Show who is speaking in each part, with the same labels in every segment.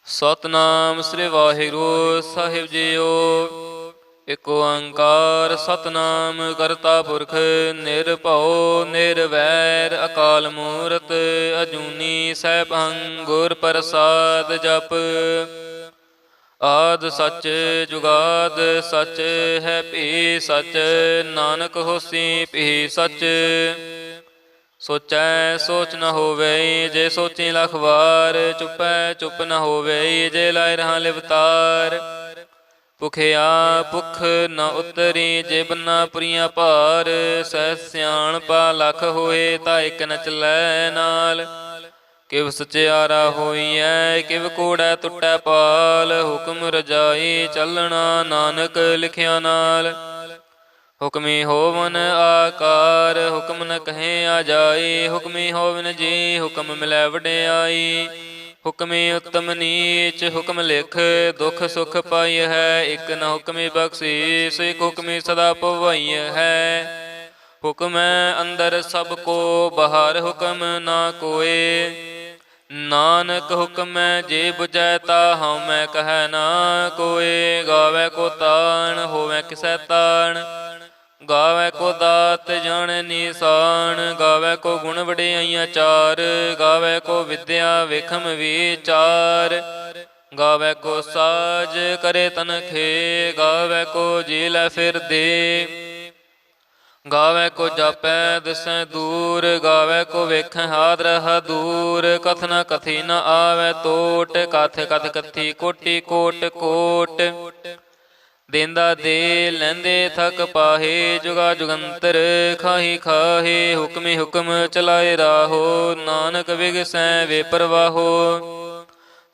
Speaker 1: ਸਤਨਾਮ ਸ੍ਰੀ ਵਾਹਿਗੁਰੂ ਸਾਹਿਬ JIO. ਇਕ ਓੰਕਾਰ ਸਤਨਾਮ ਕਰਤਾ ਪੁਰਖ ਨਿਰਭਉ ਨਿਰਵੈਰ ਅਕਾਲ ਮੂਰਤ ਅਜੂਨੀ ਸੈਭੰ ਗੁਰ ਪ੍ਰਸਾਦ ਜਪ। ਆਦਿ ਸੱਚ ਜੁਗਾਦ ਸੱਚ ਹੈ ਭੀ ਸੱਚ ਨਾਨਕ ਹੋਸੀ ਭੀ ਸੱਚ। ਸੋਚੈ ਸੋਚ ਨ ਹੋਵੇ ਜੇ ਸੋਚੀ ਲਖ ਵਾਰ ਚੁੱਪੈ ਚੁੱਪ ਨ ਹੋਵੇ ਜੇ ਲਾਇ ਰਹਾ ਲਿਵਤਾਰ। ਭੁਖਿਆ ਭੁਖ ਨ ਉਤਰੀ ਜੇ ਬੰਨਾ ਪੁਰੀਆਂ ਭਾਰ ਸਹਿ ਸਿਆਣਪਾ ਲਖ ਹੋਏ ਤਾਂ ਇਕ ਨ ਚਲੈ ਨਾਲ। ਕਿਵ ਸਚਿਆਰਾ ਹੋਈਐ ਕਿਵ ਕੂੜੈ ਟੁੱਟੈ ਪਾਲ ਹੁਕਮ ਰਜਾਈ ਚੱਲਣਾ ਨਾਨਕ ਲਿਖਿਆ ਨਾਲ। ਹੁਕਮੀ ਹੋਵਨ ਆਕਾਰ ਹੁਕਮ ਨ ਕਹੇ ਆ ਜਾਈ ਹੁਕਮੀ ਹੋਵਨ ਜੀ ਹੁਕਮ ਮਿਲੈ ਵਡਿਆਈ। ਹੁਕਮੀ ਉੱਤਮ ਨੀਚ ਹੁਕਮ ਲਿਖ ਦੁਖ ਸੁਖ ਪਾਈ ਹੈ ਇਕ ਨ ਹੁਕਮੀ ਬਖਸ਼ੀਸ ਇਕ ਹੁਕਮੀ ਸਦਾ ਭਵਾਈ ਹੈ। ਹੁਕਮੈ ਅੰਦਰ ਸਭ ਕੋ ਬਾਹਰ ਹੁਕਮ ਨਾ ਕੋਏ ਨਾਨਕ ਹੁਕਮੈ ਜੇ ਬੁਝੈ ਤਾ ਹਉਮੈ ਕਹੈ ਨਾ ਕੋਏ। ਗਾਵੈ ਕੋ ਤਾਣ ਹੋਵੈ ਕਿਸੈ ਤਾਣ ਗਾਵੈ ਕੋ ਦਾਤ ਜਾਣੈ ਨੀਸਾਨ। ਗਾਵੈ ਕੋ ਗੁਣ ਵਡਿਆਈਆਂ ਚਾਰ ਗਾਵੈ ਕੋ ਵਿਦਿਆ ਵੇਖਮ ਵਿਚਾਰ। ਗਾਵੈ ਕੋ ਸਾਜ ਕਰੇ ਤਨਖੇ ਗਾਵੈ ਕੋ ਜੀ ਲੈ ਫਿਰਦੇ। ਗਾਵੈ ਕੋ ਜਾਪੈ ਦਿਸੈ ਦੂਰ ਗਾਵੈ ਕੋ ਵੇਖੈ ਹਾਦਰ ਦੂਰ। ਕਥ ਨ ਕਥੀ ਨ ਆਵੈ ਤੋਟ ਕਥ ਕਥ ਕਥੀ ਕੋਟੀ ਕੋਟ ਕੋਟ। ਦੇਂਦਾ ਦੇ ਲੈਂਦੇ ਥਕ ਪਾਹੇ ਜੁਗਾ ਜੁਗੰਤਰ ਖਾਹੀ ਖਾਹੇ। ਹੁਕਮੀ ਹੁਕਮ ਚਲਾਏ ਰਾਹੋ ਨਾਨਕ ਵਿਗਸੈ ਵੇ ਪਰਵਾਹੋ।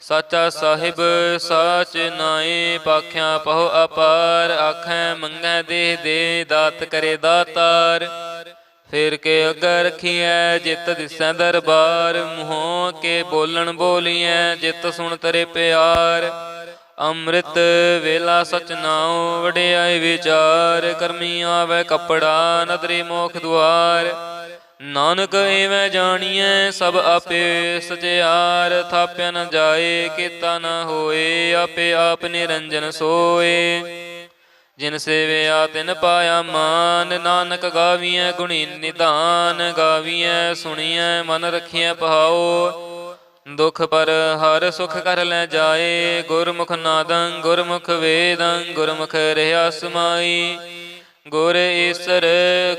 Speaker 1: ਸਾਚਾ ਸਾਹਿਬ ਸਾਚ ਨਾਏ ਪਾਖਿਆ ਪਹੁ ਅਪਾਰ। ਆਖੈ ਮੰਗੈ ਦੇਹ ਦੇ ਦਾਤ ਕਰੇ ਦਾਤਾਰ। ਫਿਰ ਕੇ ਅੱਗਾ ਰਖੀਐ ਜਿਤ ਦਿਸੈ ਦਰਬਾਰ। ਮੂੰਹੋਂ ਕੇ ਬੋਲਣ ਬੋਲੀਐ ਜਿਤ ਸੁਣ ਤਰੇ ਪਿਆਰ। ਅੰਮ੍ਰਿਤ ਵੇਲਾ ਸਚ ਨਾਉ ਵਡਿਆਈ ਵਿਚਾਰ। ਕਰਮੀ ਆਵੈ ਕੱਪੜਾ ਨਦਰੀ ਮੋਖ ਦੁਆਰ। ਨਾਨਕ ਏਵੈ ਜਾਣੀਐ ਸਭ ਆਪੇ ਸਚਿਆਰ। ਥਾਪਿਆ ਨ ਜਾਏ ਕੀਤਾ ਨ ਹੋਏ ਆਪੇ ਆਪ ਨਿਰੰਜਨ ਸੋਏ। ਜਿਨ ਸੇਵਿਆ ਤਿਨ ਪਾਇਆ ਮਾਨ ਨਾਨਕ ਗਾਵੀਐ ਗੁਣੀ ਨਿਧਾਨ। ਗਾਵੀਐ ਸੁਣੀਐ ਮਨ ਰਖੀਐ ਪਹਾਓ ਦੁਖ ਪਰ ਹਰ ਸੁਖ ਕਰ ਲੈ ਜਾਏ। ਗੁਰਮੁਖ ਨਾਦੰ ਗੁਰਮੁਖ ਵੇਦੰ ਗੁਰਮੁਖ ਰਹਿਆ ਸਮਾਈ। ਗੁਰ ਈਸਰ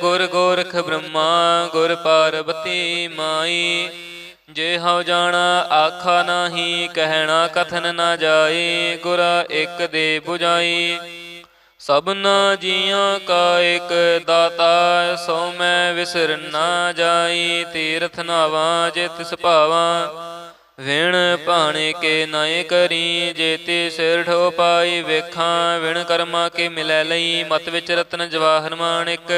Speaker 1: ਗੁਰ ਗੋਰਖ ਬ੍ਰਹਮਾ ਗੁਰ ਪਾਰਬਤੀ ਮਾਈ। ਜੇ ਹਉ ਜਾਣਾ ਆਖਾ ਨਾਹੀ ਕਹਿਣਾ ਕਥਨ ਨਾ ਜਾਏ। ਗੁਰਾ ਇਕ ਦੇ ਬੁਝਾਈ ਸਭਨਾ ਜੀਆਂ ਕਾ ਇਕ ਦਾਤਾ ਸੋ ਮੈਂ ਵਿਸਰ ਨਾ ਜਾਈ। ਤੀਰਥ ਨਾਵਾਂ ਜੇ ਤਿਸ ਭਾਵਾਂ ਵਿਣ ਭਾਣੇ ਕੇ ਨਾਏ ਕਰੀ। ਜੇ ਤੇ ਸਿਰ ਠੋ ਪਾਈ ਵੇਖਾਂ ਵਿਣ ਕਰਮਾ ਕੇ ਮਿਲੈ ਲਈ। ਮਤ ਵਿੱਚ ਰਤਨ ਜਵਾਹਰ ਮਾਣਿਕ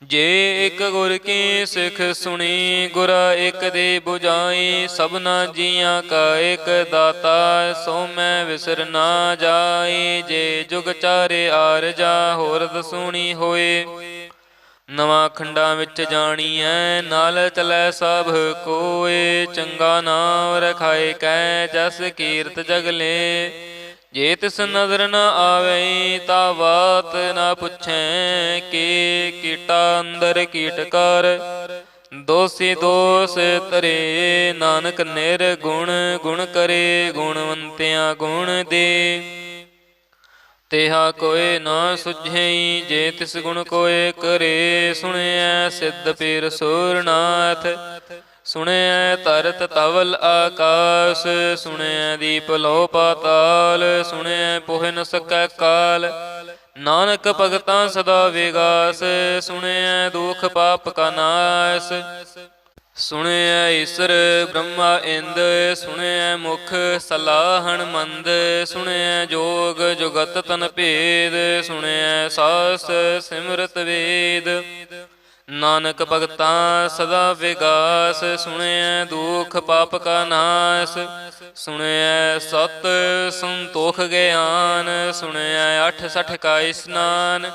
Speaker 1: ਜੇ ਇਕ ਗੁਰ ਕੀ ਸਿੱਖ ਸੁਣੀ। ਗੁਰਾ ਇਕ ਦੇ ਬੁਝਾਈ ਸਭਨਾ ਜੀਆਂ ਕਾ ਇਕ ਦਾਤਾ ਸੋ ਮੈਂ ਵਿਸਰ ਨਾ ਜਾਈ। ਜੇ ਜੁਗ ਚਾਰੇ ਆਰਜਾ ਹੋਰ ਦਸੂਣੀ ਹੋਏ। ਨਵਾਂ ਖੰਡਾਂ ਵਿੱਚ ਜਾਣੀਐ ਨਾਲ ਚਲੈ ਸਭ ਕੋਏ। ਚੰਗਾ ਨਾਮ ਰਖਾਏ ਕੈ ਜਸ ਕੀਰਤ ਜਗਲੇ। ਜੇ ਤਿਸ ਨਜ਼ਰ ਨ ਆਵੇ ਤਾ ਬਾਤ ਨਾ ਪੁੱਛੈ। ਕਿ ਕੀਟਾ ਅੰਦਰ ਕੀਟ ਕਰ ਦੋਸੀ ਦੋਸ ਤਰੇ। ਨਾਨਕ ਨਿਰਗੁਣ ਗੁਣ ਕਰੇ ਗੁਣਵੰਤਿਆਂ ਗੁਣ ਦੇ। ਤੇਹਾ ਕੋਇ ਨਾ ਸੁਝਈ ਜੇ ਤਿਸ ਗੁਣ ਕੋਇ ਕਰੇ। ਸੁਣਿਐ ਸਿੱਧ ਪੀਰ ਸੂਰਨਾਥ ਸੁਣਿਐ ਧਰਤ ਧਵਲ ਆਕਾਸ। ਸੁਣਿਐ ਦੀਪ ਲੋ ਪਾਤਾਲ ਸੁਣਿਐ ਪੋਹਿ ਨ ਸਕੈ ਕਾਲ। ਨਾਨਕ ਭਗਤਾਂ ਸਦਾ ਵਿਗਾਸ ਸੁਣਿਐ ਦੁਖ ਪਾਪ ਕਾ ਨਾਸ। ਸੁਣਿਐ ਈਸਰ ਬ੍ਰਹਮਾ ਇੰਦ ਸੁਣਿਐ ਮੁਖ ਸਲਾਹਣ ਮੰਦ। ਸੁਣਿਐ ਜੋਗ ਜੁਗਤ ਤਨ ਭੇਦ ਸੁਣਿਐ ਸਾਸ ਸਿਮਰਤ ਵੇਦ। ਨਾਨਕ ਭਗਤਾਂ ਸਦਾ ਵਿਗਾਸ ਸੁਣਿਐ ਦੁਖ ਪਾਪ ਕਾ ਨਾਸ। ਸੁਣਿਐ ਸਤ ਸੰਤੋਖ ਗਿਆਨ ਸੁਣਿਐ 68 ਕਾ ਇਸਨਾਨ।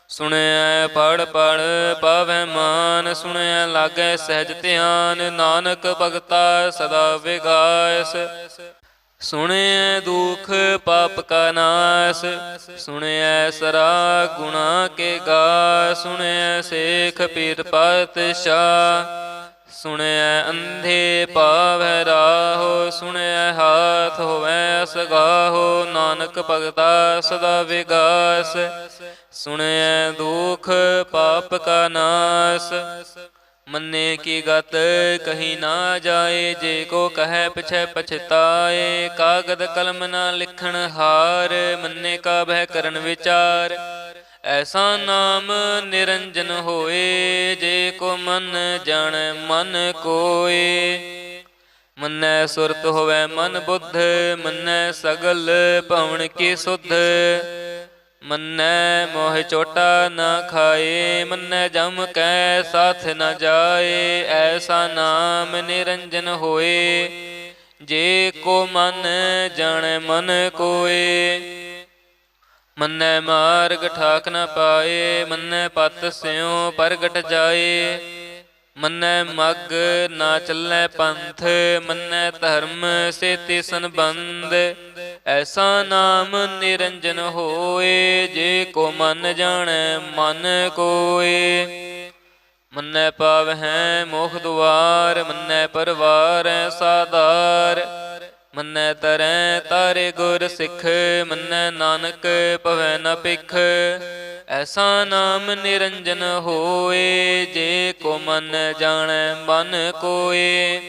Speaker 1: ਸੁਣਿਐ ਪੜ ਪੜ ਪਾਵੈ ਮਾਨ ਸੁਣਿਐ ਲਾਗੈ ਸਹਿਜ ਧਿਆਨ। ਨਾਨਕ ਭਗਤਾ ਸਦਾ ਵਿਗਾਸ ਸੁਣਿਐ ਦੁਖ ਪਾਪ ਕਾ ਨਾਸ, ਸੁਣਿਐ ਸਰਾ ਗੁਣਾ ਕੇ ਗਾ, ਸੁਣਿਐ ਸੇਖ ਪੀਰ ਪਾਤਸ਼ਾਹ, ਸੁਣਿਐ ਅੰਧੇ ਪਾਵੈ ਰਾਹੋ, ਸੁਣਿਐ ਹਾਥ ਹੋਵੈ ਅਸਗਾਹੋ, ਨਾਨਕ ਭਗਤਾ ਸਦਾ ਵਿਗਾਸ, ਸੁਣਿਐ ਦੁਖ ਪਾਪ ਕਾ ਨਾਸ। ਮੰਨੇ ਕੀ ਗਤ ਕਹੀ ਨਾ ਜਾਏ, ਜੇ ਕੋ ਕਹੈ ਪਿਛੈ ਪਛਤਾਏ, ਕਾਗਦ ਕਲਮ ਨਾ ਲਿਖਣ ਹਾਰ, ਮੰਨੇ ਕਾ ਬਹਿ ਕਰਨ ਵਿਚਾਰ, ਐਸਾ ਨਾਮ ਨਿਰੰਜਨ ਹੋਏ, ਜੇ ਕੋ ਮਨ ਜਾਣੈ ਮਨ ਕੋਏ। ਮੰਨੈ ਸੁਰਤ ਹੋਵੈ ਮਨ ਬੁੱਧ, ਮੰਨੈ ਸਗਲ ਭਵਨ ਕੀ ਸੁਧ, ਮੰਨੈ ਮੋਹ ਚੋਟਾ ਨਾ ਖਾਏ, ਮੰਨੈ ਜਮ ਕੈ ਸਾਥ ਨ ਜਾਏ, ਐਸਾ ਨਾਮ ਨਿਰੰਜਨ ਹੋਏ, ਜੇ ਕੋ ਮਨ ਜਾਣੈ ਮਨ ਕੋਏ। ਮੰਨੈ ਮਾਰਗ ਠਾਕ ਨ ਪਾਏ, ਮੰਨੈ ਪਤ ਸਿਉ ਪ੍ਰਗਟ ਜਾਏ, ਮੰਨੈ ਮਗ ਨਾ ਚੱਲੈ ਪੰਥ, ਮੰਨੈ ਧਰਮ ਸੇਤੀ ਸੰਬੰਧ, ਐਸਾ ਨਾਮ ਨਿਰੰਜਨ ਹੋਏ, ਜੇ ਕੋ ਮਨ ਜਾਣੈ ਮਨ ਕੋਏ। ਮੰਨੈ ਪਾਵਹਿ ਮੋਖ ਦੁਆਰ, ਮੰਨੈ ਪਰਵਾਰੈ ਸਾਧਾਰ, ਮੰਨੈ ਤਰੈ ਤਾਰੇ ਗੁਰ ਸਿੱਖ, ਮੰਨੈ ਨਾਨਕ ਭਵੈ ਨ ਭਿਖ, ਐਸਾ ਨਾਮ ਨਿਰੰਜਨ ਹੋਏ, ਜੇ ਕੋ ਮਨ ਜਾਣੈ ਮਨ ਕੋਏ।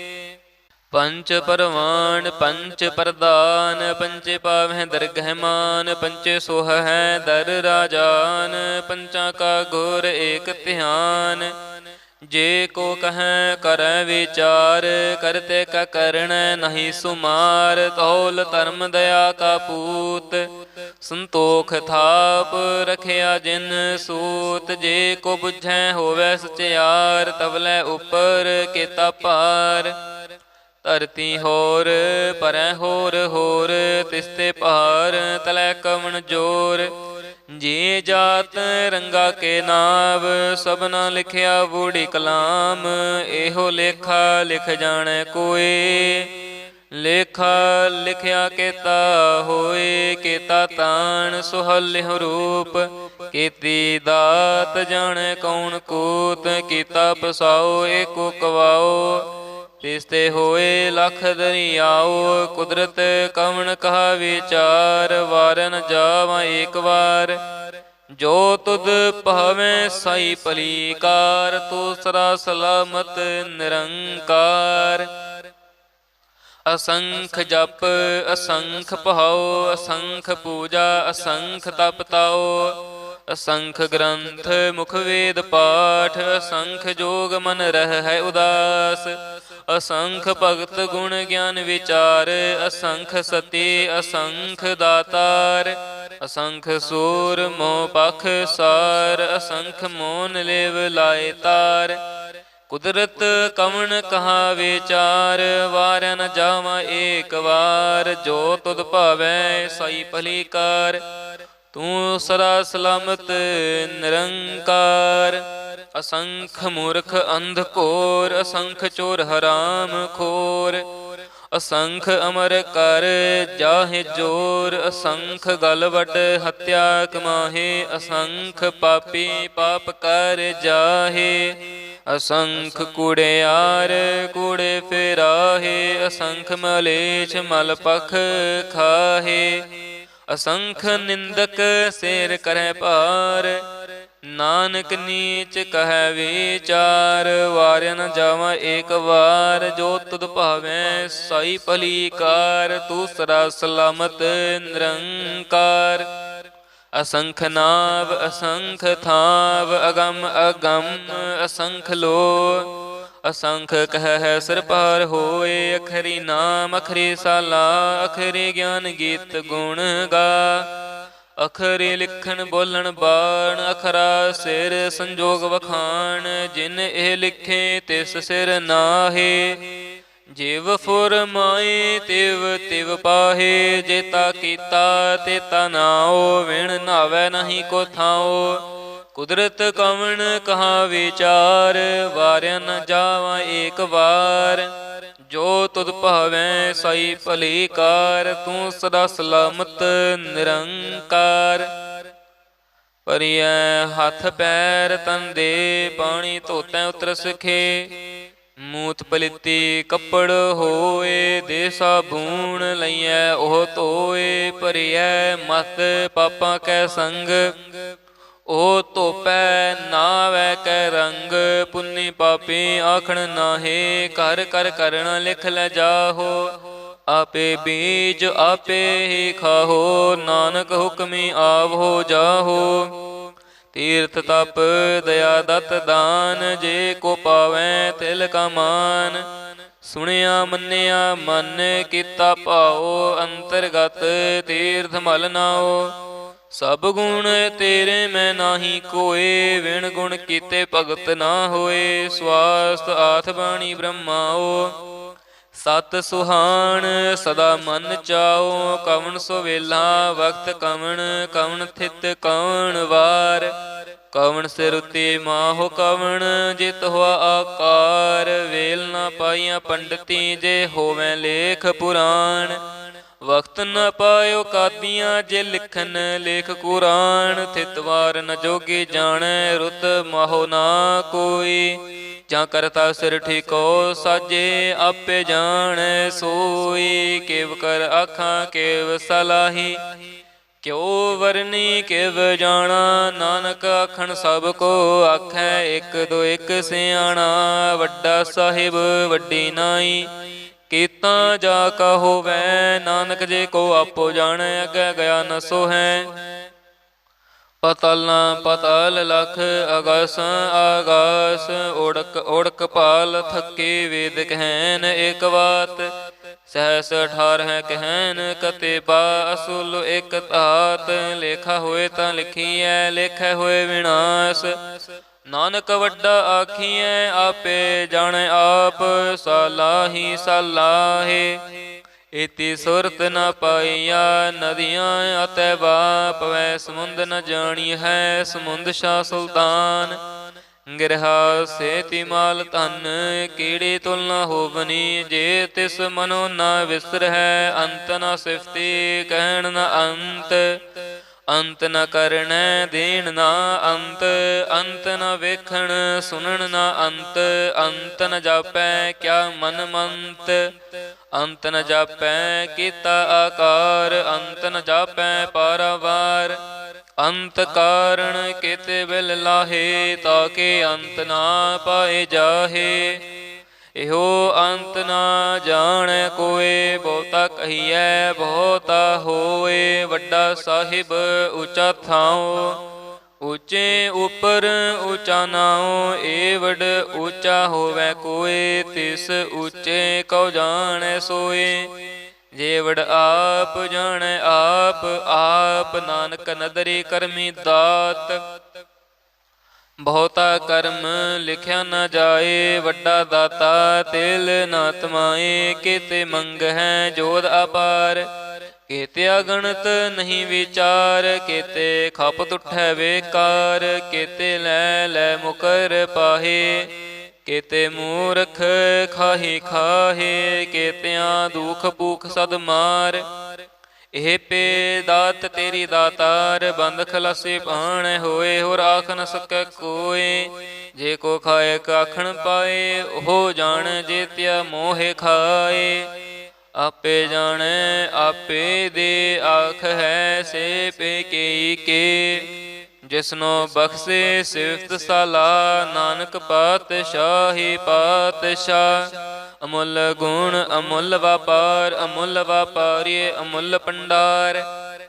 Speaker 1: ਪੰਚ ਪਰਵਾਨ ਪੰਚ ਪ੍ਰਦਾਨ, ਪੰਚੇ ਪਾਵਹਿ ਦਰਗਹਿ ਮਾਨ, ਪੰਚੇ ਸੋਹਹਿ ਦਰ ਰਾਜਾਨ, ਪੰਚਾਂ ਕਾ ਗੁਰ ਏਕ ਧਿਆਨ, ਜੇ ਕੋ ਕਹੈ ਕਰੈ ਵਿਚਾਰ, ਕਰਤੇ ਕਾ ਕਰਣੈ ਨਹੀਂ ਸੁਮਾਰ, ਧੌਲ ਧਰਮ ਦਇਆ ਕਾ ਪੂਤ, ਸੰਤੋਖ ਥਾਪ ਰਖਿਆ ਜਿਨ ਸੂਤ, ਜੇ ਕੋ ਬੁਝੈ ਹੋਵੈ ਸਚਿਆਰ, ਤਵਲੇ ਉਪਰ ਕੀਤਾ ਭਾਰ, ਧਰਤੀ ਹੋਰ ਪਰੈ ਹੋਰ ਹੋਰ, ਤਿਸਤੇ ਭਾਰ ਤਲੈ ਕਵਣ ਜੋਰ, ਜੇ ਜਾਤ ਰੰਗਾ ਕੇ ਨਾਵ, ਸਭਨਾ ਲਿਖਿਆ ਬੂੜੀ ਕਲਾਮ, ਇਹੋ ਲੇਖਾ ਲਿਖ ਜਾਣੈ ਕੋਏ, ਲੇਖਾ ਲਿਖਿਆ ਕੇਤਾ ਹੋਏ, ਕੇਤਾ ਤਾਣ ਸੁਹਲਿਹੁ ਰੂਪ, ਕੀਤੀ ਦਾਤ ਜਾਣੈ ਕੌਣ ਕੂਤ, ਕੀਤਾ ਪਸਾਓ ਏਕੋ ਕਵਾਓ, ਤਿਸਤੇ ਹੋਏ ਲਖ ਦਰਿਆਓ, ਕੁਦਰਤ ਕਵਣ ਕਹਾ ਵਿਚਾਰ, ਵਾਰ ਨ ਜਾਵਾਂ ਏਕ ਵਾਰ, ਜੋ ਤੁਧ ਭਾਵੇਂ ਸਾਈ ਭਲੀਕਾਰ, ਤੂੰ ਸਦਾ ਸਲਾਮਤ ਨਿਰੰਕਾਰ। ਅਸੰਖ ਜਪ ਅਸੰਖ ਭਾਉ, ਅਸੰਖ ਪੂਜਾ ਅਸੰਖ ਤਪ ਤਾਉ, ਅਸੰਖ ਗ੍ਰੰਥ ਮੁਖ ਵੇਦ ਪਾਠ, ਅਸੰਖ ਜੋਗ ਮਨ ਰਹਿ ਉਦਾਸ, ਅਸੰਖ ਭਗਤ ਗੁਣ ਗਿਆਨ ਵਿਚਾਰ, ਅਸੰਖ ਸਤੀ ਅਸੰਖ ਦਾਤਾਰ, ਅਸੰਖ ਸੂਰ ਮੋਹ ਪਖ ਸਾਰ, ਅਸੰਖ ਮੋਨ ਲੇਵ ਲਾਏ ਤਾਰ, ਕੁਦਰਤ ਕਵਣ ਕਹਾ ਵਿਚਾਰ, ਵਾਰ ਨ ਜਾਵਾਂ ਏਕ ਵਾਰ, ਜੋ ਤੁਧ ਭਾਵੈ ਸਾਈ ਭਲੀਕਾਰ, ਤੂੰ ਸਦਾ ਸਲਾਮਤ ਨਿਰੰਕਾਰ। ਅਸੰਖ ਮੂਰਖ ਅੰਧ ਘੋਰ, ਅਸੰਖ ਚੋਰ ਹਰਾਮ ਖੋਰ, ਅਸੰਖ ਅਮਰ ਕਰ ਜਾਹੇ ਜੋਰ, ਅਸੰਖ ਗਲ ਵੱਡ ਹੱਤਿਆ ਕਮਾਹੇ, ਅਸੰਖ ਪਾਪੀ ਪਾਪ ਕਰ ਜਾਹੇ, ਅਸੰਖ ਕੂੜਿਆਰ ਕੂੜੇ ਫਿਰਾਹੇ, ਅਸੰਖ ਮਲੇਛ ਮਲ ਪਖ ਖਾਹੇ, ਅਸੰਖ ਨਿੰਦਕ ਸਿਰ ਕਰੈ ਭਾਰ, ਨਾਨਕ ਨੀਚ ਕਹਿ ਵਿਚਾਰ, ਵਾਰ ਨ ਜਾਵਾਂ ਏਕ ਵਾਰ, ਜੋ ਤੁਧ ਭਾਵੈ ਸਾਈ ਭਲੀਕਾਰ, ਤੂੰ ਸਦਾ ਸਲਾਮਤ ਨਿਰੰਕਾਰ। ਅਸੰਖ ਨਾਵ ਅਸੰਖ ਥਾਵ, ਅਗਮ ਅਗਮ ਅਸੰਖ ਲੋ, ਅਸੰਖ ਕਹਿ ਸਿਰ ਪਾਰ ਹੋਏ, ਅਖਰੀ ਨਾਮ ਅਖਰੀ ਸਾਲਾ, ਅਖਰੀ ਗਿਆਨ ਗੀਤ ਗੁਣ ਗਾ, ਅਖਰੀ ਲਿਖਣ ਬੋਲਣ ਬਾਣ, ਅਖਰਾ ਸਿਰ ਸੰਜੋਗ ਵਖਾਣ, ਜਿਨ ਇਹ ਲਿਖੇ ਤਿਸ ਸਿਰ ਨਾਹੇ, ਜਿਵ ਫੁਰਮਾਏ ਤਿਵ ਤਿਵ ਪਾਹੇ, ਜੇਤਾ ਕੀਤਾ ਤੇਤਾ ਨਾਉ, ਵਿਣ ਨਾਵੈ ਨਹੀਂ ਕੋ ਥਾਉ, ਕੁਦਰਤ ਕਵਣ ਕਹਾ ਵਿਚਾਰ, ਵਾਰ ਨ ਜਾਵਾਂ ਏਕ ਵਾਰ, ਜੋ ਤੁਧ ਭਾਵੈ ਸਾਈ ਭਲੀ ਕਾਰ, ਤੂੰ ਸਦਾ ਸਲਾਮਤ ਨਿਰੰਕਾਰ। ਭਰੀਐ ਹੱਥ ਪੈਰ ਤਨ ਦੇ, ਪਾਣੀ ਧੋਤੈ ਉਤਰ ਸਿਖੇ। ਮੂਤ ਪਲਿੱਤੀ ਕੱਪੜ ਹੋਏ, ਦੇ ਸਾਬੂਣ ਲਈਐ ਉਹ ਧੋਏ। ਭਰੀਐ ਮਤ ਪਾਪਾਂ ਕੈ ਸੰਗ, ਉਹ ਧੋਪੈ ਨਾਵੈ ਕੈ ਰੰਗ। ਪੁੰਨੀ ਪਾਪੀ ਆਖਣ ਨਾਹੀ, ਘਰ ਕਰ ਕਰਣ ਲਿਖ ਲੈ ਜਾਹੋ। ਆਪੇ ਬੀਜ ਆਪੇ ਹੀ ਖਾਹੋ, ਨਾਨਕ ਹੁਕਮੀ ਆਵੋ ਜਾਹੋ। ਤੀਰਥ ਤਪ ਦਇਆ ਦਤ ਦਾਨ, ਜੇ ਕੋ ਪਾਵੈ ਤਿਲ ਕਾ ਮਾਨ। ਸੁਣਿਆ ਮੰਨਿਆ ਮਨ ਕੀਤਾ ਭਾਉ, ਅੰਤਰਗਤ ਤੀਰਥ ਮਲ ਨਾਉ। ਸਭ ਗੁਣ ਤੇਰੇ ਮੈਂ ਨਾਹੀ ਕੋਏ, ਵਿਣ ਗੁਣ ਕੀਤੇ ਭਗਤ ਨਾ ਹੋਏ। ਸਵਾਸਤ ਆਥ ਬਾਣੀ ਬ੍ਰਹਮਾਓ, ਸਤ ਸੁਹਾਣ ਸਦਾ ਮਨ ਚਾਓ। ਕਵਣ ਸੋ ਵੇਲਾ ਵਕਤ ਕਵਣ, ਕਵਣ ਥਿਤ ਕਵਣ ਵਾਰ। ਕਵਣ ਸਿਰ ਉਤੇ ਮਾਹੋ ਕਵਣ, ਜਿਤ ਹੋਆ ਆਕਾਰ। ਵੇਲ ਨਾ ਪਾਈਆਂ ਪੰਡਤੀ, ਜੇ ਹੋਵੈ ਲੇਖ ਪੁਰਾਣ। ਵਕਤ ਨ ਪਾਇਓ ਕਾਦੀਆਂ, ਜੇ ਲਿਖਨ ਲੇਖ ਕੁਰਾਨ। ਥਿਤ ਵਾਰ ਨ ਜੋਗੀ ਜਾਣੈ, ਰੁਤ ਮਾਹੋ ਨਾ ਕੋਈ। ਜਾਂ ਕਰਤਾ ਸਿਰ ਠੀਕੋ ਸਾਜੇ, ਆਪੇ ਜਾਣੈ ਸੋਈ। ਕਿਵ ਕਰ ਆਖਾਂ ਕਿਵ ਸਲਾਹੀ, ਕਿਉ ਵਰਨੀ ਕਿਵ ਜਾਣਾ। ਨਾਨਕ ਆਖਣ ਸਭ ਕੋ ਆਖੈ, ਇੱਕ ਦੋ ਇੱਕ ਸਿਆਣਾ। ਵੱਡਾ ਸਾਹਿਬ ਵੱਡੀ ਨਾਈ, ਕੀਤਾ ਜਾ ਕਾ ਹੋਵੈ। ਨਾਨਕ ਜੇ ਕੋ ਆਪੋ ਜਾਣੈ, ਅੱਗੇ ਗਿਆ ਨ ਸੋਹੈ। ਪਤਲਾਂ ਪਤਲ ਲਖ, ਅਗਸ ਆਗਾਸ। ਓੜਕ ਓੜਕ ਪਾਲ ਥਕੇ, ਵੇਦ ਕਹਿਨ ਏਕ ਬਾਤ। ਸਹਸ 18 ਕਹਿਨ ਕਤੇਬਾ, ਅਸੁਲ ਇਕ ਧਾਤ। ਲੇਖਾ ਹੋਏ ਤਾਂ ਲਿਖੀਐ, ਲੇਖੈ ਹੋਏ ਵਿਨਾਸ਼। ਨਾਨਕ ਵੱਡਾ ਆਖੀਐ, ਆਪੇ ਜਾਣੈ ਆਪ। ਸਾਲਾਹੀ ਸਾਲਾਹੇ, ਇਤੀ ਸੁਰਤ ਨ ਪਾਈਆ। ਨਦੀਆਂ ਅਤੈ ਬਾਪ, ਵੈ ਸਮੁੰਦ ਨ ਜਾਣੀ ਹੈ। ਸਮੁੰਦ ਸ਼ਾਹ ਸੁਲਤਾਨ, ਗਿਰਹਾ ਸੇਤੀ ਮਾਲ ਧਨ। ਕੀੜੀ ਤੁਲ ਨ ਹੋਵਨੀ, ਜੇ ਤਿਸ ਮਨੋ ਨ ਵਿਸਰਹਿ। ਅੰਤ ਨ ਸਿਫਤੀ ਕਹਿਣ ਨ ਅੰਤ, ਅੰਤ ਨ ਕਰਣੈ ਦੇਣ ਨਾ ਅੰਤ। ਅੰਤ ਨ ਵੇਖਣ ਸੁਣਨ ਨਾ ਅੰਤ, ਅੰਤ ਨ ਜਾਪੈ ਕਿਆ ਮਨ ਮੰਤ। ਅੰਤ ਨ ਜਾਪੈ ਕੀਤਾ ਆਕਾਰ, ਅੰਤ ਨ ਜਾਪੈ ਪਾਰਾਵਾਰ। ਅੰਤ ਕਾਰਣ ਕਿਤੇ ਬਿਲ ਲਾਹੇ, ਤਾਕੇ ਅੰਤ ਨਾ ਪਾਏ ਜਾਹੇ। ਇਹੋ ਅੰਤ ਨਾ ਜਾਣੈ ਕੋਏ, ਬਹੁਤਾ ਕਹੀਐ ਬਹੁਤਾ ਹੋਏ। ਵੱਡਾ ਸਾਹਿਬ ਉੱਚਾ ਥਾਉ, ਉੱਚੇ ਉੱਪਰ ਉੱਚਾ ਨਾਉ। ਏਵਡ ਉੱਚਾ ਹੋਵੈ ਕੋਏ, ਤਿਸ ਉੱਚੇ ਕਉ ਜਾਣੈ ਸੋਏ। ਜੇਵੜ ਆਪ ਜਾਣੈ ਆਪ, ਆਪ ਨਾਨਕ ਨਦਰੀ ਕਰਮੀ ਦਾਤ। ਬਹੁਤਾ ਕਰਮ ਲਿਖਿਆ ਨ ਜਾਏ, ਵੱਡਾ ਦਾਤਾ ਤਿਲ ਨਾ ਤਮਾਏ। ਕਿਤੇ ਮੰਗ ਹੈ ਜੋਧ ਅਪਾਰ, ਕਿਤੇ ਅਗਣਤ ਨਹੀਂ ਵਿਚਾਰ। ਕਿਤੇ ਖਪਤ ਉਠੈ ਵੇਕਾਰ, ਕਿਤੇ ਲੈ ਲੈ ਮੁਕਰ ਪਾਹੇ। ਕਿਤੇ ਮੂਰਖ ਖਾਹੀ ਖਾਹੇ, ਕਿਤਿਆਂ ਦੁਖ ਭੂਖ ਸਦ ਮਾਰ। ਇਹ ਪੇ ਦਾਤ ਤੇਰੀ ਦਾਤਾਰ, ਬੰਦ ਖਲਾਸੀ ਭਾਣੈ ਹੋਏ। ਹੋਰ ਆਖ ਨ ਸਕੈ ਕੋਏ, ਜੇ ਕੋ ਖਾਏ ਆਖਣ ਪਾਏ। ਉਹ ਜਾਣ ਜੇਤਿਆ ਮੋਹਿ ਖਾਏ। ਆਪੇ ਜਾਣੈ ਆਪੇ ਦੇ, ਆਖ ਹੈ ਸੇ ਪੇ ਕੇ ਕੇ। ਜਿਸਨੋ ਬਖਸ਼ੇ ਸਿਫਤ ਸਾਲਾ, ਨਾਨਕ ਪਾਤਸ਼ਾਹੀ ਪਾਤਸ਼ਾਹ। ਅਮੁੱਲ ਗੁਣ ਅਮੁੱਲ ਵਾਪਾਰ, ਅਮੁੱਲ ਵਾਪਾਰੀਏ ਅਮੁੱਲ ਭੰਡਾਰ।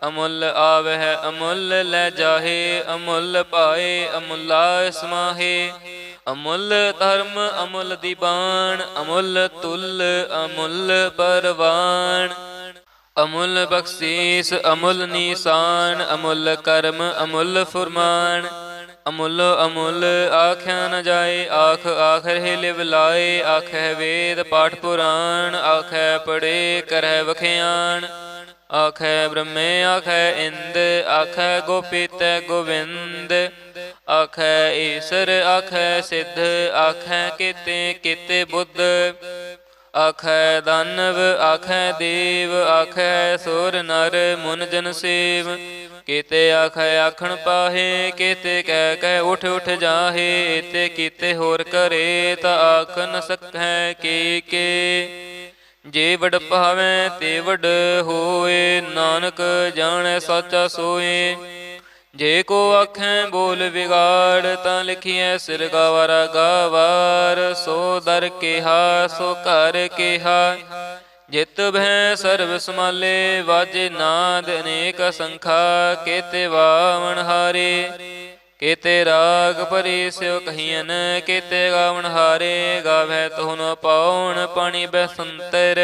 Speaker 1: ਅਮੁੱਲ ਆਵਹਿ ਅਮੁੱਲ ਲੈ ਜਾਹੇ, ਅਮੁੱਲ ਪਾਏ ਅਮੁੱਲਾ ਸਮਾਹੇ। ਅਮੁੱਲ ਧਰਮ ਅਮੁੱਲ ਦੀਬਾਨ, ਅਮੁੱਲ ਤੁਲ ਅਮੁੱਲ ਪਰਵਾਨ। ਅਮੁੱਲ ਬਖਸ਼ੀਸ ਅਮੁੱਲ ਨੀਸਾਨ, ਅਮੁੱਲ ਕਰਮ ਅਮੁੱਲ ਫੁਰਮਾਨ। ਅਮੁੱਲ ਅਮੁੱਲ ਆਖਿਆ ਨ ਜਾਏ, ਆਖ ਆਖਰ ਹੀ ਲਿਵ ਲਾਏ। ਆਖੈ ਵੇਦ ਪਾਠ ਪੁਰਾਣ, ਆਖੈ ਪੜੇ ਕਰਹਿ ਵਖਿਆਣ। ਆਖੈ ਬ੍ਰਹਮੇ ਆਖੈ ਇੰਦ, ਆਖੈ ਗੋਪੀਤੈ ਗੋਵਿੰਦ। ਆਖੈ ਈਸਰ ਆਖੈ ਸਿੱਧ, ਆਖੈ ਕਿਤੇ ਕਿਤੇ ਬੁੱਧ। ਆਖੈ ਦਾਨਵ ਆਖੈ ਦੇਵ ਆਖੈ ਸੁਰ ਨਰ ਮੁਨ ਜਨ ਸੇਵ। ਕੀਤੇ ਆਖੈ ਆਖਣ ਪਾਹੇ ਕੀਤੇ ਕਹਿ ਕਹਿ ਉਠ ਉਠ ਜਾਹੇ। ਤੇ ਕੀਤੇ ਹੋਰ ਕਰੇ ਤਾ ਆਖ ਨ ਸਕੈ ਕੇ ਜੇ ਵਡ ਭਾਵੈ ਤੇ ਵਡ ਹੋਏ। ਨਾਨਕ ਜਾਣੈ ਸਾਚਾ ਸੋਏ। ਜੇ ਕੋ ਆਖੈ ਬੋਲ ਵਿਗਾੜ ਤਾਂ ਲਿਖੀਐ ਸਿਰ ਗਾਵਾਰਾ ਗਾਵਾਰ। ਸੋ ਦਰ ਕਿਹਾ ਸੋ ਘਰ ਕਿਹਾ ਜਿਤ ਭੈ ਸਰਬ ਸਮਾਲੇ। ਵਾਜੇ ਨਾਦ ਅਨੇਕ ਸੰਖਾ ਕੇਤੇ ਵਾਵਣ ਹਾਰੇ। ਕੇਤੇ ਰਾਗ ਭਰੀ ਸਿਉ ਕਹੀਐਨ ਕੇਤੇ ਗਾਵਣ ਹਾਰੇ। ਗਾਵੈ ਤਹੁ ਨ ਪਾਉਣ ਪਾਣੀ ਬੈਸੰਤਰ।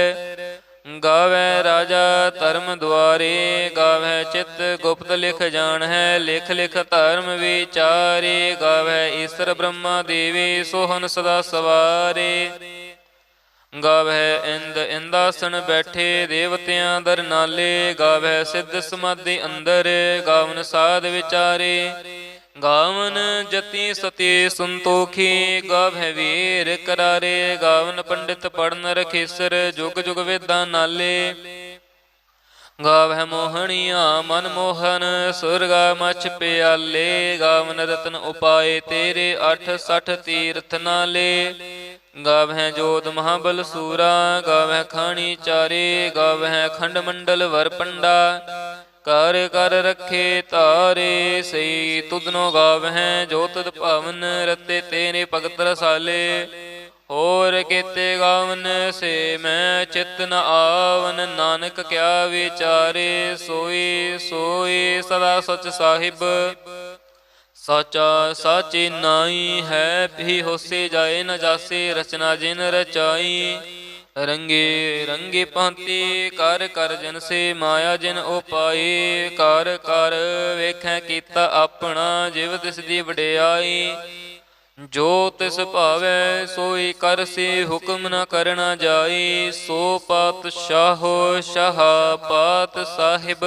Speaker 1: ਗਾਵੈ ਰਾਜਾ ਧਰਮ ਦੁਆਰੇ। ਗਾਵੈ ਚਿਤ ਗੁਪਤ ਲਿਖ ਜਾਣੈ ਲਿਖ ਲਿਖ ਧਰਮ ਵਿਚਾਰੇ। ਗਾਵੈ ਈਸਰ ਬ੍ਰਹਮਾ ਦੇਵੀ ਸੋਹਨ ਸਦਾ ਸਵਾਰੇ। ਗਾਵੈ ਇੰਦ ਇੰਦਾਸਣ ਬੈਠੇ ਦੇਵਤਿਆਂ ਦਰ ਨਾਲੇ। ਗਾਵੈ ਸਿੱਧ ਸਮਾਧੀ ਅੰਦਰ ਗਾਵਨ ਸਾਧ ਵਿਚਾਰੇ। ਗਾਵਨ ਜਤੀ ਸਤੀ ਸੰਤੋਖੀ ਗਾਵੈ ਵੀਰ ਕਰਾਰੇ। ਗਾਵਨ ਪੰਡਿਤ ਪੜਨ ਰਖੇਸਰ ਜੁਗ ਜੁਗ ਵੇਦਾਂ ਨਾਲੇ। ਗਾਵੈ ਮੋਹਣੀਆਂ ਮਨ ਮੋਹਨ ਸੁਰਗਾ ਮਛ ਪਿਆਲੇ। ਗਾਵਨ ਰਤਨ ਉਪਾਏ ਤੇਰੇ 68 ਤੀਰਥ ਨਾਲੇ। ਗਾਵੈ ਜੋਤ ਮਹਾਬਲ ਸੂਰਾ ਗਾਵੈ ਖਾਣੀ ਚਾਰੇ। ਗਾਵੈ ਖੰਡ ਮੰਡਲ ਵਰ ਪੰਡਾ ਕਰ ਕਰ ਰੱਖੇ ਧਾਰੇ। ਸਈ ਤੁਧਨੋ ਗਾਵਹਿ ਜੋ ਤੁਧ ਭਾਵਨ ਰਤੇ ਤੇਰੇ ਭਗਤ ਰਸਾਲੇ। ਹੋਰ ਕੀਤੇ ਗਾਵਨ ਸੇ ਮੈਂ ਚਿਤ ਨ ਆਵਨ। ਨਾਨਕ ਕਿਆ ਵਿਚਾਰੇ ਸੋਈ ਸੋਈ ਸਦਾ ਸਚ ਸਾਹਿਬ। ਸਾਚਾ ਸਾਚੀ ਨਾਈ ਹੈ ਵੀ ਹੋਸੇ ਜਾਏ ਨ ਜਾਸੇ। ਰਚਨਾ ਜਿਨ ਰਚਾਈ ਰੰਗੇ ਰੰਗੇ ਭਾਂਤੀ ਕਰ ਕਰ ਜਨ ਸੇ ਮਾਇਆ ਜਿਨ ਉਪਾਈ। ਕਰ ਕਰ ਵੇਖੈ ਕੀਤਾ ਆਪਣਾ ਜਿਵ ਤਿਸ ਦੀ ਵਡਿਆਈ। ਜੋ ਤਿਸ ਭਾਵੈ ਸੋਈ ਕਰਸੀ ਹੁਕਮ ਨ ਕਰਨਾ ਜਾਈ। ਸੋ ਪਾਤਸ਼ਾਹੋ ਸ਼ਾਹ ਪਾਤ ਸਾਹਿਬ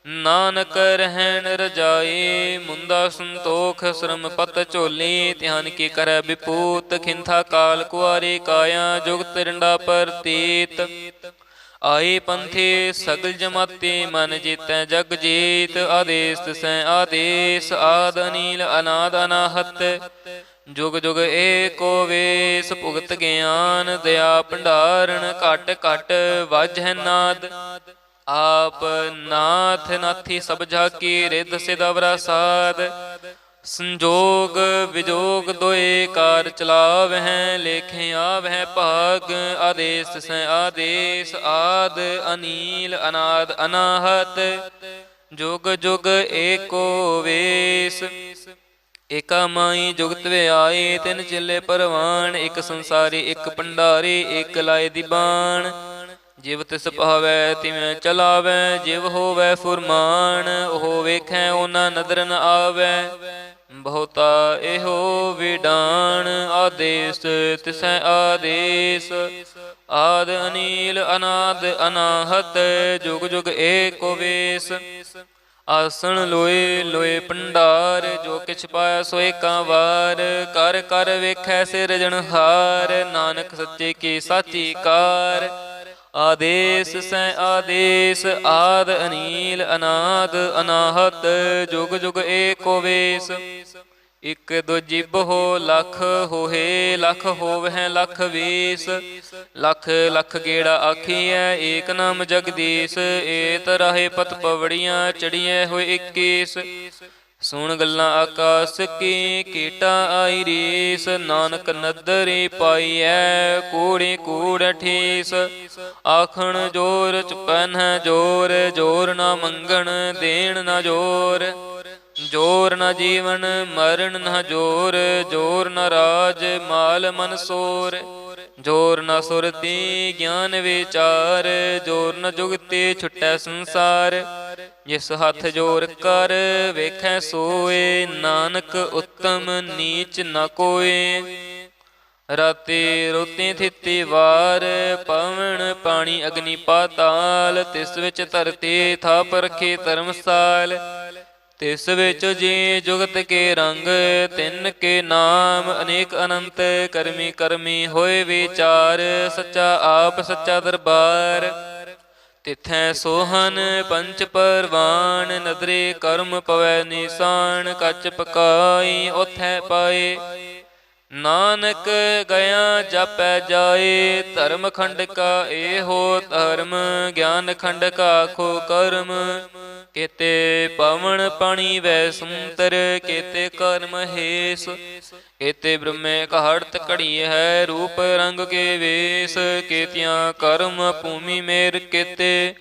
Speaker 1: ਨਾਨਕ ਰਹਿਣ ਰਜਾਈ। ਮੁੰਦਾ ਸੰਤੋਖ ਸ਼ਰਮ ਪਤ ਝੋਲੀ ਧਿਆਨ ਕੀ ਕਰੈ ਵਿਪੂਤ। ਖਿੰਥਾ ਕਾਲ ਕੁਆਰੀ ਕਾਇਆ ਜੁਗਤ ਰਿੰਡਾ ਪ੍ਰਤੀਤ। ਆਈ ਪੰਥੀ ਸਗਲ ਜਮਾਤੀ ਮਨ ਜੀਤੈ ਜਗ ਜੀਤ। ਆਦੇਸ ਤਿਸੈ ਆਦੇਸ ਆਦ ਅਨੀਲ ਅਨਾਦ ਅਨਾਹਤ। ਜੁਗ ਜੁਗ ਏਕੋ ਵੇਸ ਭੁਗਤ ਗਿਆਨ ਦਇਆ ਭੰਡਾਰਨ। ਘਟ ਘਟ ਵਾਜਹਿ ਨਾਦ ਆਪ ਨਾਥ ਨਾਥੀ ਸਭ ਜਾਕੀ। ਰਿੱਧ ਸਿਧ ਅਵਰਾ ਸਾਧ ਸੰਜੋਗ ਵਿਜੋਗ ਦੋਏ ਕਾਰ ਚਲਾਵਹਿ। ਲੇਖੇ ਆਵਹਿ ਭਾਗ ਆਦੇਸ ਤਿਸੈ ਆਦੇਸ ਆਦ ਅਨੀਲ ਅਨਾਦ ਅਨਾਹਤ। ਜੁਗ ਜੁਗ ਏਕੋ ਵੇਸ ਏਕਾ ਮਾਈ ਜੁਗਤ ਵਿਆਈ। ਤਿੰਨ ਚਿੱਲੇ ਪਰਵਾਨ ਇੱਕ ਸੰਸਾਰੀ ਇੱਕ ਭੰਡਾਰੀ। ਇੱਕ ਲਾਏ ਦੀ ਬਾਣ ਜਿਵ ਤਿਸ ਭਾਵੈ ਤਿਵੇਂ ਚਲਾਵੈ। ਜਿਵ ਹੋਵੈ ਫੁਰਮਾਨ ਉਹ ਵੇਖੈ ਉਹਨਾਂ ਨਦਰ ਨ ਆਵੈ। ਬਹੁਤਾ ਇਹੋ ਵਿਡਾਣ ਆਦੇਸ ਤਿਸੈ ਆਦੇਸ ਆਦ ਅਨੀਲ ਅਨਾਦ ਅਨਾਹਤ। ਜੁਗ ਜੁਗ ਏਕੋ ਵੇਸ ਆਸਣ ਲੋਏ ਲੋਏ ਭੰਡਾਰ। ਜੋ ਕਿਛ ਪਾਇਆ ਸੋ ਏਕਾਂ ਵਾਰ। ਕਰ ਕਰ ਵੇਖੈ ਸਿਰਜਣਹਾਰ ਨਾਨਕ ਸੱਚੇ ਕੀ ਸਾਚੀ ਕਾਰ। ਆਦੇਸ ਸੈ ਆਦੇਸ ਆਦ ਅਨੀਲ ਅਨਾਦ ਅਨਾਹਤ। ਜੁਗ ਜੁਗ ਏਕੋ ਵੇਸ ਇਕ ਦੋ ਜਿਬਹੁ ਲਖ ਹੋਏ। ਲਖ ਹੋਵਹਿ ਲਖ ਵੀਸ। ਲਖ ਲਖ ਗੇੜਾ ਆਖੀਐ ਏਕ ਨਾਮ ਜਗਦੀਸ਼। ਏਤ ਰਾਹੇ ਪਤ ਪਵੜੀਆਂ ਚੜੀਐ ਹੋਏ 21। ਸੁਣ ਗੱਲਾਂ ਆਕਾਸ ਕੀ ਕੀਟਾ ਆਈ ਰੀਸ। ਨਾਨਕ ਨਦਰੀ ਪਾਈਐ ਕੂੜੀ ਕੂੜ ਠੀਸ। ਆਖਣ ਜੋਰ ਚੁਪੈ ਨ ਜੋਰ। ਜੋਰ ਨਾ ਮੰਗਣ ਦੇਣ ਨਾ ਜੋਰ। ਜੋਰ ਨ ਜੀਵਨ ਮਰਨ ਨ ਜੋਰ। ਜੋਰ ਨ ਰਾਜ ਮਾਲ ਮਨਸੋਰ। ਜੋਰ ਨ ਸੁਰਤੀ ਗਿਆਨ ਵਿਚਾਰ। ਜੋਰ ਨ ਜੁਗਤੀ ਛੁਟੈ ਸੰਸਾਰ। ਜਿਸ ਹੱਥ ਜੋਰ ਕਰ ਵੇਖੈ ਸੋਏ। ਨਾਨਕ ਉੱਤਮ ਨੀਚ ਨ ਕੋਏ। ਰਾਤੀ ਰੋਤੀ ਥਿਤੀ ਵਾਰ ਪਵਨ ਪਾਣੀ ਅਗਨੀ ਪਾਤਾਲ। ਤਿਸ ਵਿੱਚ ਧਰਤੀ ਥਾਪ ਰਖੀ ਧਰਮਸਾਲ। ਤਿਸ ਵਿੱਚ ਜੀ ਜੁਗਤ ਕੇ ਰੰਗ, ਤਿੰਨ ਕੇ ਨਾਮ ਅਨੇਕ ਅਨੰਤ, ਕਰਮੀ ਕਰਮੀ ਹੋਏ ਵਿਚਾਰ, ਸੱਚਾ ਆਪ ਸੱਚਾ ਦਰਬਾਰ। ਤਿਥੈ ਸੋਹਨ ਪੰਚ ਪਰਵਾਨ, ਨਦਰੇ ਕਰਮ ਪਵੈ ਨੀਸਾਨ, ਕੱਚ ਪਕਾਈ ਓਥੈ ਪਾਏ। ਨਾਨਕ ਗਿਆ ਜਾਪੈ ਜਾਏ, ਧਰਮ ਖੰਡ ਕਾ ਏਹੋ ਧਰਮ, ਗਿਆਨ ਖੰਡ ਕਾ ਆਖੋ ਕਰਮ। ਕੇਤੇ ਪਵਨ ਪਾਣੀ ਵੈ ਸਮੁੰਦਰ, ਕੇਤੇ ਕਰਮ ਹੇਸ, ਕੇਤੇ ਬ੍ਰਹਮੇ ਕਹੜਤ ਘੜੀ ਹੈ, ਰੂਪ ਰੰਗ ਕੇ ਵੇਸ। ਕੇਤਿਆਂ ਕਰਮ ਭੂਮੀ ਮੇਰ ਕੇਤੇ,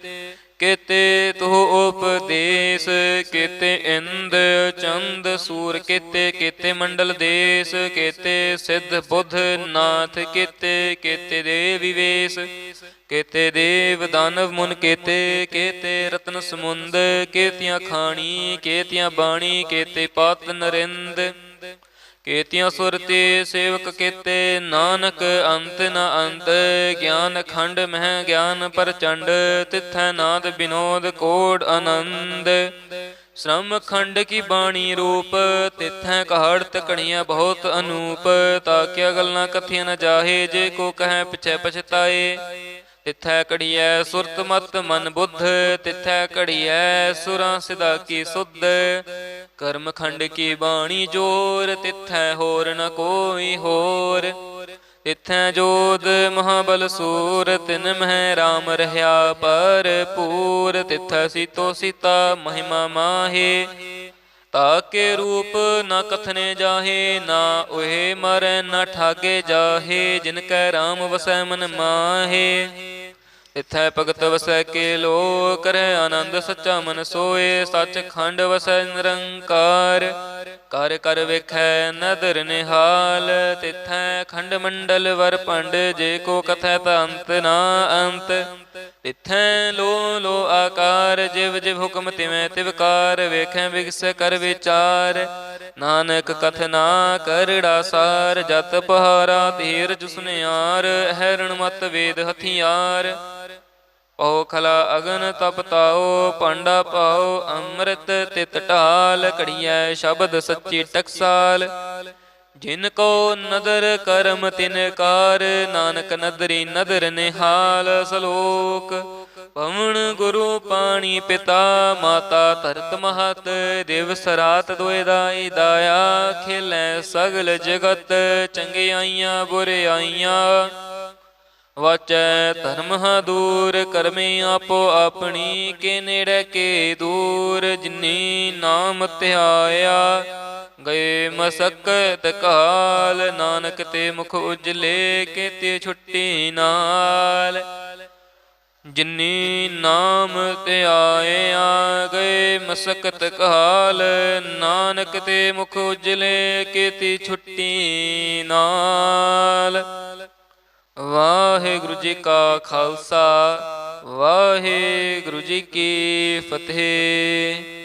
Speaker 1: ਕੇਤੇ ਤੁਹ ਉਪਦੇਸ। ਕੇਤੇ ਇੰਦ ਚੰਦ ਸੂਰ ਕੇਤੇ, ਕੇਤੇ ਮੰਡਲ ਦੇਸ। ਕੇਤੇ ਸਿੱਧ ਬੁੱਧ ਨਾਥ ਕੇਤੇ, ਕੇਤੇ ਦੇਵੀ ਵੇਸ। ਕੇਤੇ ਦੇਵ ਦਾਨਵ ਮੁਨ ਕੇਤੇ, ਕੇਤੇ ਰਤਨ ਸਮੁੰਦ। ਕੇਤੀਆਂ ਖਾਣੀ ਕੇਤੀਆਂ ਬਾਣੀ, ਕੇਤੇ ਪਾਤ ਨਰਿੰਦ। ਕੇਤੀਆਂ ਸੁਰ ਤੇ ਸੇਵਕ ਕੇਤੇ, ਨਾਨਕ ਅੰਤ ਨ ਅੰਤ। ਗਿਆਨ ਖੰਡ ਮਹਿ ਗਿਆਨ ਪ੍ਰਚੰਡ, ਤਿਥੈ ਨਾਦ ਬਿਨੋਦ ਕੋਟ ਆਨੰਦ। ਸ਼੍ਰਮ ਖੰਡ ਕੀ ਬਾਣੀ ਰੂਪ, ਤਿਥੈ ਕਹੜਤ ਘੜੀਆਂ ਬਹੁਤ ਅਨੂਪ। ਤਾਕਿਆ ਗੱਲਾਂ ਕਥੀਆਂ ਨ ਜਾਹੇ, ਜੇ ਕੋ ਕਹੈ ਪਿਛੈ ਪਛਤਾਏ। ਤਿਥੈ ਘੜੀਐ ਸੁਰਤ ਮਤ ਮਨ ਬੁੱਧ, ਤਿਥੈ ਘੜੀਐ ਸੁਰਾਂ ਸਿਦਾ ਕੀ ਸੁਧ। ਕਰਮ ਖੰਡ ਕੀ ਬਾਣੀ ਜੋਰ, ਤਿਥੈ ਹੋਰ ਨ ਕੋਈ ਹੋਰ। ਤਿਥੈ ਜੋਧ ਮਹਾਬਲ ਸੂਰ, ਤਿਨ ਮਹਿ ਰਾਮ ਰਹਿਆ ਭਰਪੂਰ। ਤਿਥੈ ਸੀਤੋ ਸੀਤਾ ਮਹਿਮਾ ਮਾਹੇ, ਤਾਕੇ ਰੂਪ ਨ ਕਥਨੇ ਜਾਹੇ। ਨਾ ਉਹੇ ਮਰੈ ਨ ਠਾਗੇ ਜਾਹੇ, ਜਿਨ ਕੈ ਰਾਮ ਵਸੈ ਮਨ ਮਾਹੇ। ਤਿਥੈ ਭਗਤ ਵਸੈ ਕੇ ਲੋ, ਕਰੈ ਆਨੰਦ ਸੱਚਾ ਮਨ ਸੋਏ। ਸੱਚ ਖੰਡ ਵਸੈ ਨਿਰੰਕਾਰ, ਕਰ ਕਰ ਵੇਖੈ ਨਦਰ ਨਿਹਾਲ। ਤਿਥੈ ਖੰਡ ਮੰਡਲ ਵਰ ਭੰਡ, ਜੇ ਕੋ ਕਥੈ ਤਾ ਅੰਤ ਨਾ ਅੰਤ। ਤਿਥੈ ਲੋ ਲੋ ਆਕਾਰ, ਜਿਵ ਜਿਵ ਹੁਕਮ ਤਿਵੈ ਤਿਵਕਾਰ। ਵੇਖੈ ਵਿਗਸੈ ਕਰ ਵਿਚਾਰ, ਨਾਨਕ ਕਥ ਨਾ ਕਰੜਾ ਸਾਰ। ਜਤ ਪਹਾਰਾ ਧੀਰਜ ਸੁਨਿਆਰ, ਹੈਰਣ ਮਤ ਵੇਦ ਹਥਿਆਰ। ਪਉ ਖਲਾ ਅਗਨ ਤਪ ਤਾਓ, ਭਾਂਡਾ ਪਾਓ ਅੰਮ੍ਰਿਤ ਤਿਤ ਢਾਲ। ਘੜੀਐ ਸ਼ਬਦ ਸੱਚੀ ਟਕਸਾਲ, ਜਿਨ ਕੋ ਨਦਰ ਕਰਮ ਤਿਨ ਕਾਰ। ਨਾਨਕ ਨਦਰੀ ਨਦਰ ਨਿਹਾਲ। ਸਲੋਕ ਪਵਨ ਗੁਰੂ ਪਾਣੀ ਪਿਤਾ, ਮਾਤਾ ਧਰਤ ਮਹਤ। ਦਿਵਸ ਰਾਤ ਦੁਇ ਦਾਈ ਦਾਇਆ, ਖੇਲੈ ਸਗਲ ਜਗਤ। ਚੰਗਿਆਈਆਂ ਬੁਰਿਆਈਆਂ, ਵਾਚੈ ਧਰਮ ਦੂਰ। ਕਰਮੀ ਆਪੋ ਆਪਣੀ, ਕੇ ਨੇੜੇ ਕੇ ਦੂਰ। ਜਿਨੀ ਨਾਮ ਧਿਆਇਆ, ਗਏ ਮਸਕਤ ਕਾਲ। ਨਾਨਕ ਤੇ ਮੁਖ ਉਜਲੇ, ਕੇਤੇ ਛੁੱਟੀ ਨਾਲ। ਜਿਨੀ ਨਾਮ ਧਿਆਇਆ, ਗਏ ਮਸਕਤ ਕਾਲ। ਨਾਨਕ ਤੇ ਮੁਖ ਉਜਲੇ, ਕੇਤੀ ਛੁੱਟੀ ਨਾਲ। ਵਾਹਿਗੁਰੂ ਜੀ ਕਾ ਖਾਲਸਾ, ਵਾਹਿਗੁਰੂ ਜੀ ਕੀ ਫਤਿਹ।